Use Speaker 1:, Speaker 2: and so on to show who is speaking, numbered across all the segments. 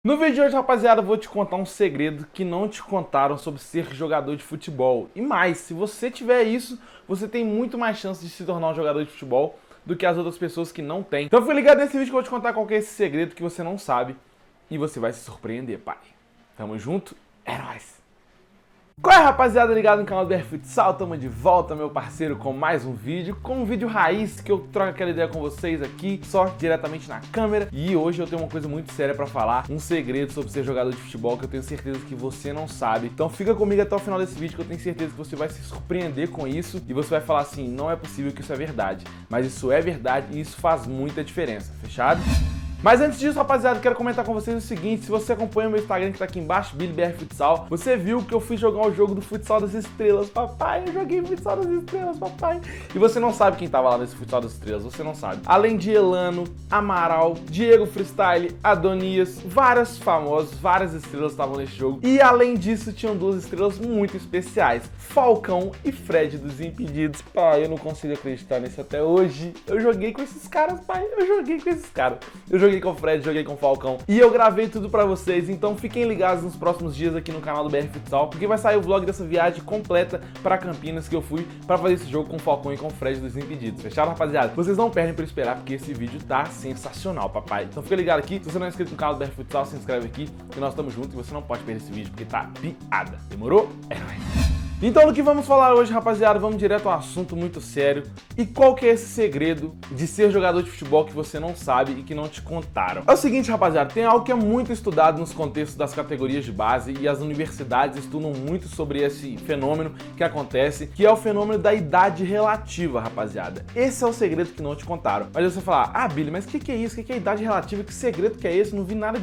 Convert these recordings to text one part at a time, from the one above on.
Speaker 1: No vídeo de hoje, rapaziada, eu vou te contar um segredo que não te contaram sobre ser jogador de futebol. E mais, se você tiver isso, você tem muito mais chance de se tornar um jogador de futebol do que as outras pessoas que não têm. Então fica ligado nesse vídeo que eu vou te contar qual que é esse segredo que você não sabe e você vai se surpreender, pai. Tamo junto, é nóis! Qual é, rapaziada, ligado no canal do BR Futsal? Tamo de volta, meu parceiro, com mais um vídeo, com um vídeo raiz que eu troco aquela ideia com vocês aqui, só diretamente na câmera. E hoje eu tenho uma coisa muito séria pra falar, um segredo sobre ser jogador de futebol que eu tenho certeza que você não sabe. Então fica comigo até o final desse vídeo que eu tenho certeza que você vai se surpreender com isso e você vai falar assim, não é possível que isso é verdade. Mas isso é verdade e isso faz muita diferença, fechado? Mas antes disso, rapaziada, quero comentar com vocês o seguinte: se você acompanha o meu Instagram que tá aqui embaixo, BillyBR Futsal, você viu que eu fui jogar o jogo do Futsal das Estrelas, papai. Eu joguei Futsal das Estrelas, papai. E você não sabe quem tava lá nesse Futsal das Estrelas, você não sabe. Além de Elano, Amaral, Diego Freestyle, Adonias, vários famosos, várias estrelas estavam nesse jogo. E além disso, tinham duas estrelas muito especiais, Falcão e Fred dos Impedidos. Pai, eu não consigo acreditar nisso até hoje. Eu joguei com esses caras, pai. Eu joguei com esses caras. Eu joguei com o Fred, joguei com o Falcão e eu gravei tudo pra vocês, então fiquem ligados nos próximos dias aqui no canal do BR Futsal, porque vai sair o vlog dessa viagem completa pra Campinas que eu fui pra fazer esse jogo com o Falcão e com o Fred dos Impedidos. Fechado, rapaziada? Vocês não perdem por esperar, porque esse vídeo tá sensacional, papai. Então fica ligado aqui, se você não é inscrito no canal do BR Futsal, se inscreve aqui, que nós estamos juntos e você não pode perder esse vídeo, porque tá piada. Demorou? É nóis! Então, do que vamos falar hoje, rapaziada, vamos direto a um assunto muito sério. E qual que é esse segredo de ser jogador de futebol que você não sabe e que não te contaram? É o seguinte, rapaziada, tem algo que é muito estudado nos contextos das categorias de base e as universidades estudam muito sobre esse fenômeno que acontece, que é o fenômeno da idade relativa, rapaziada. Esse é o segredo que não te contaram. Mas você falar, ah, Billy, mas o que é isso? O que é idade relativa? Que segredo que é esse? Não vi nada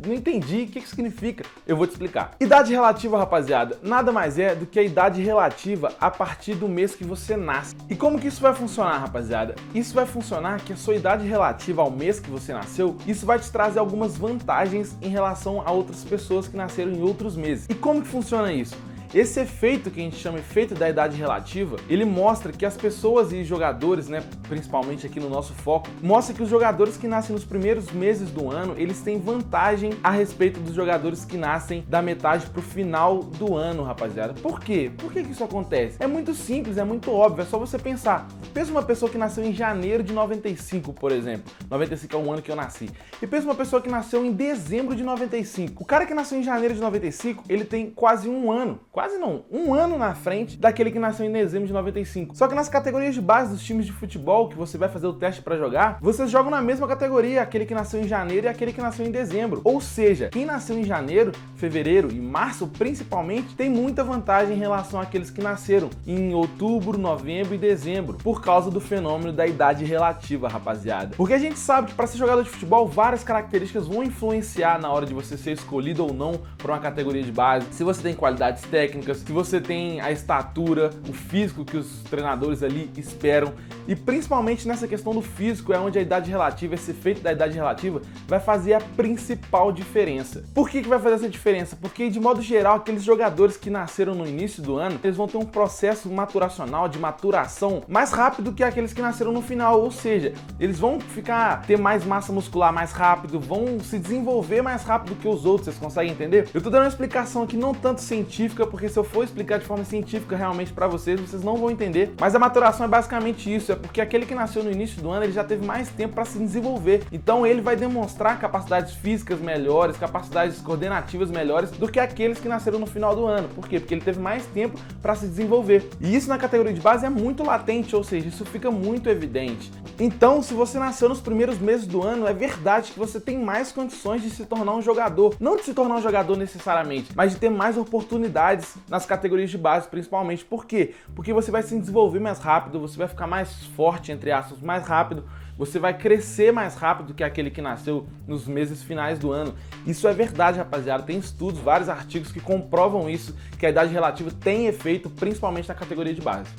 Speaker 1: não entendi. O que significa? Eu vou te explicar. Idade relativa, rapaziada, nada mais é do que a idade relativa a partir do mês que você nasce. E como que isso vai funcionar, rapaziada? Isso vai funcionar que a sua idade relativa ao mês que você nasceu, isso vai te trazer algumas vantagens em relação a outras pessoas que nasceram em outros meses. E como que funciona isso? Esse efeito que a gente chama efeito da idade relativa, ele mostra que as pessoas e jogadores, né, principalmente aqui no nosso foco, mostra que os jogadores que nascem nos primeiros meses do ano, eles têm vantagem a respeito dos jogadores que nascem da metade pro final do ano, rapaziada. Por quê? Por que isso acontece? É muito simples, é muito óbvio, é só você pensar. Pensa uma pessoa que nasceu em janeiro de 95, por exemplo. 95 é o ano que eu nasci. E pensa uma pessoa que nasceu em dezembro de 95. O cara que nasceu em janeiro de 95, ele tem quase um ano, um ano na frente daquele que nasceu em dezembro de 95. Só que nas categorias de base dos times de futebol, que você vai fazer o teste pra jogar, vocês jogam na mesma categoria, aquele que nasceu em janeiro e aquele que nasceu em dezembro. Ou seja, quem nasceu em janeiro, fevereiro e março, principalmente, tem muita vantagem em relação àqueles que nasceram em outubro, novembro e dezembro, por causa do fenômeno da idade relativa, rapaziada. Porque a gente sabe que para ser jogador de futebol, várias características vão influenciar na hora de você ser escolhido ou não para uma categoria de base. Se você tem qualidades técnicas, se você tem a estatura, o físico que os treinadores ali esperam. E principalmente nessa questão do físico é onde a idade relativa, esse efeito da idade relativa, vai fazer a principal diferença. Por que vai fazer essa diferença? Porque, de modo geral, aqueles jogadores que nasceram no início do ano, eles vão ter um processo maturacional, de maturação, mais rápido que aqueles que nasceram no final. Ou seja, eles vão ter mais massa muscular mais rápido, vão se desenvolver mais rápido que os outros, vocês conseguem entender? Eu tô dando uma explicação aqui não tanto científica, porque se eu for explicar de forma científica realmente pra vocês não vão entender. Mas a maturação é basicamente isso, é porque aquele que nasceu no início do ano, ele já teve mais tempo para se desenvolver. Então ele vai demonstrar capacidades físicas melhores, capacidades coordenativas melhores do que aqueles que nasceram no final do ano. Por quê? Porque ele teve mais tempo para se desenvolver. E isso na categoria de base é muito latente, ou seja, isso fica muito evidente. Então, se você nasceu nos primeiros meses do ano, é verdade que você tem mais condições de se tornar um jogador. Não de se tornar um jogador necessariamente, mas de ter mais oportunidades nas categorias de base, principalmente. Por quê? Porque você vai se desenvolver mais rápido, você vai ficar mais forte, entre aspas, mais rápido, você vai crescer mais rápido que aquele que nasceu nos meses finais do ano. Isso é verdade, rapaziada. Tem estudos, vários artigos que comprovam isso, que a idade relativa tem efeito, principalmente na categoria de base.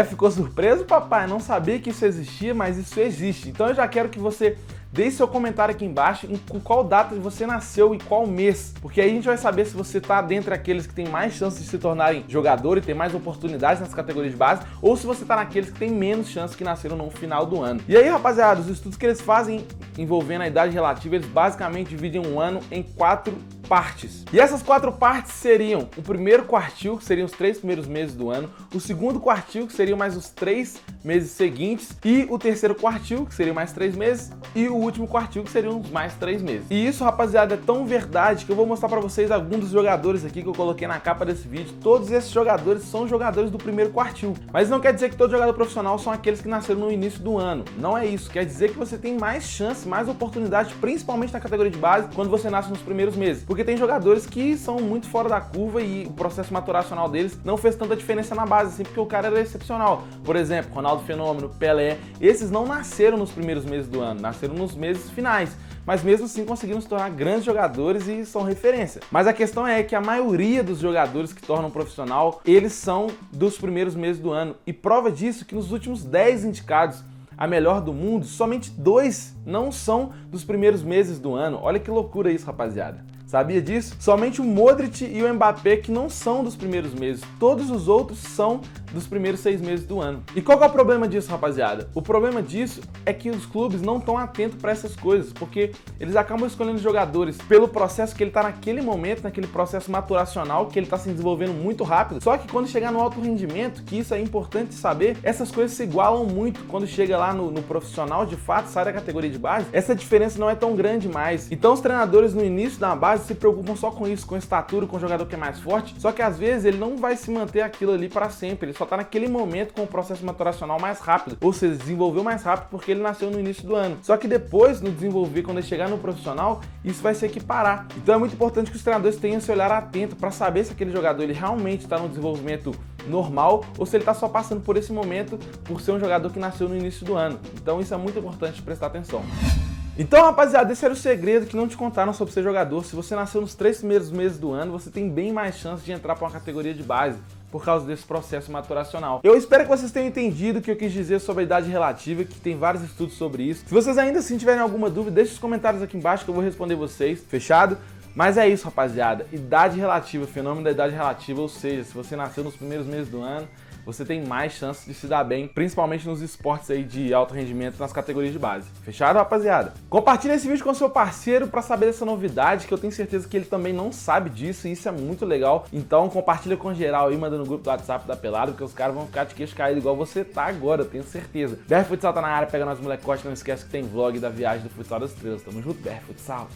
Speaker 1: Ficou surpreso, papai? Não sabia que isso existia, mas isso existe. Então eu já quero que você deixe seu comentário aqui embaixo com qual data você nasceu e qual mês, porque aí a gente vai saber se você tá dentre aqueles que tem mais chances de se tornarem jogador e ter mais oportunidades nas categorias de base, ou se você tá naqueles que tem menos chances que nasceram no final do ano. E aí, rapaziada, os estudos que eles fazem envolvendo a idade relativa, eles basicamente dividem um ano em 4 partes. E essas 4 partes seriam o primeiro quartil, que seriam os 3 primeiros meses do ano, o segundo quartil, que seriam mais os 3 meses seguintes, e o terceiro quartil, que seriam mais 3 meses, e o último quartil, que seriam os mais 3 meses. E isso, rapaziada, é tão verdade que eu vou mostrar pra vocês alguns dos jogadores aqui que eu coloquei na capa desse vídeo. Todos esses jogadores são jogadores do primeiro quartil. Mas não quer dizer que todo jogador profissional são aqueles que nasceram no início do ano. Não é isso. Quer dizer que você tem mais chance, mais oportunidade, principalmente na categoria de base, quando você nasce nos primeiros meses. Porque tem jogadores que são muito fora da curva e o processo maturacional deles não fez tanta diferença na base, assim, porque o cara era excepcional. Por exemplo, Ronaldo Fenômeno, Pelé, esses não nasceram nos primeiros meses do ano, nasceram nos meses finais. Mas mesmo assim conseguiram se tornar grandes jogadores e são referência. Mas a questão é que a maioria dos jogadores que tornam profissional, eles são dos primeiros meses do ano. E prova disso que nos últimos 10 indicados a melhor do mundo, somente 2 não são dos primeiros meses do ano. Olha que loucura isso, rapaziada. Sabia disso? Somente o Modric e o Mbappé que não são dos primeiros meses. Todos os outros são dos primeiros 6 meses do ano. E qual que é o problema disso, rapaziada? O problema disso é que os clubes não estão atentos para essas coisas, porque eles acabam escolhendo jogadores pelo processo que ele está naquele momento, naquele processo maturacional, que ele está se desenvolvendo muito rápido. Só que quando chegar no alto rendimento, que isso é importante saber, essas coisas se igualam muito. Quando chega lá no profissional, de fato, sai da categoria de base, essa diferença não é tão grande mais. Então os treinadores no início da base se preocupam só com isso, com a estatura, com o jogador que é mais forte, só que às vezes ele não vai se manter aquilo ali para sempre, ele só tá naquele momento com o processo maturacional mais rápido, ou seja, desenvolveu mais rápido porque ele nasceu no início do ano. Só que depois, no desenvolver, quando ele chegar no profissional, isso vai se equiparar. Então é muito importante que os treinadores tenham esse olhar atento para saber se aquele jogador ele realmente está no desenvolvimento normal ou se ele está só passando por esse momento por ser um jogador que nasceu no início do ano. Então isso é muito importante prestar atenção. Então, rapaziada, esse era o segredo que não te contaram sobre ser jogador. Se você nasceu nos 3 primeiros meses do ano, você tem bem mais chance de entrar para uma categoria de base por causa desse processo maturacional. Eu espero que vocês tenham entendido o que eu quis dizer sobre a idade relativa, que tem vários estudos sobre isso. Se vocês ainda assim tiverem alguma dúvida, deixe os comentários aqui embaixo que eu vou responder vocês. Fechado? Mas é isso, rapaziada. Idade relativa, fenômeno da idade relativa, ou seja, se você nasceu nos primeiros meses do ano, você tem mais chance de se dar bem, principalmente nos esportes aí de alto rendimento nas categorias de base. Fechado, rapaziada? Compartilha esse vídeo com seu parceiro para saber dessa novidade, que eu tenho certeza que ele também não sabe disso, e isso é muito legal. Então compartilha com geral aí, manda no grupo do WhatsApp da Pelada, porque os caras vão ficar de queixo caído igual você tá agora, eu tenho certeza. BR Futsal tá na área, pega nós molecotes, não esquece que tem vlog da viagem do Futsal das Estrelas. Tamo junto, BR Futsal.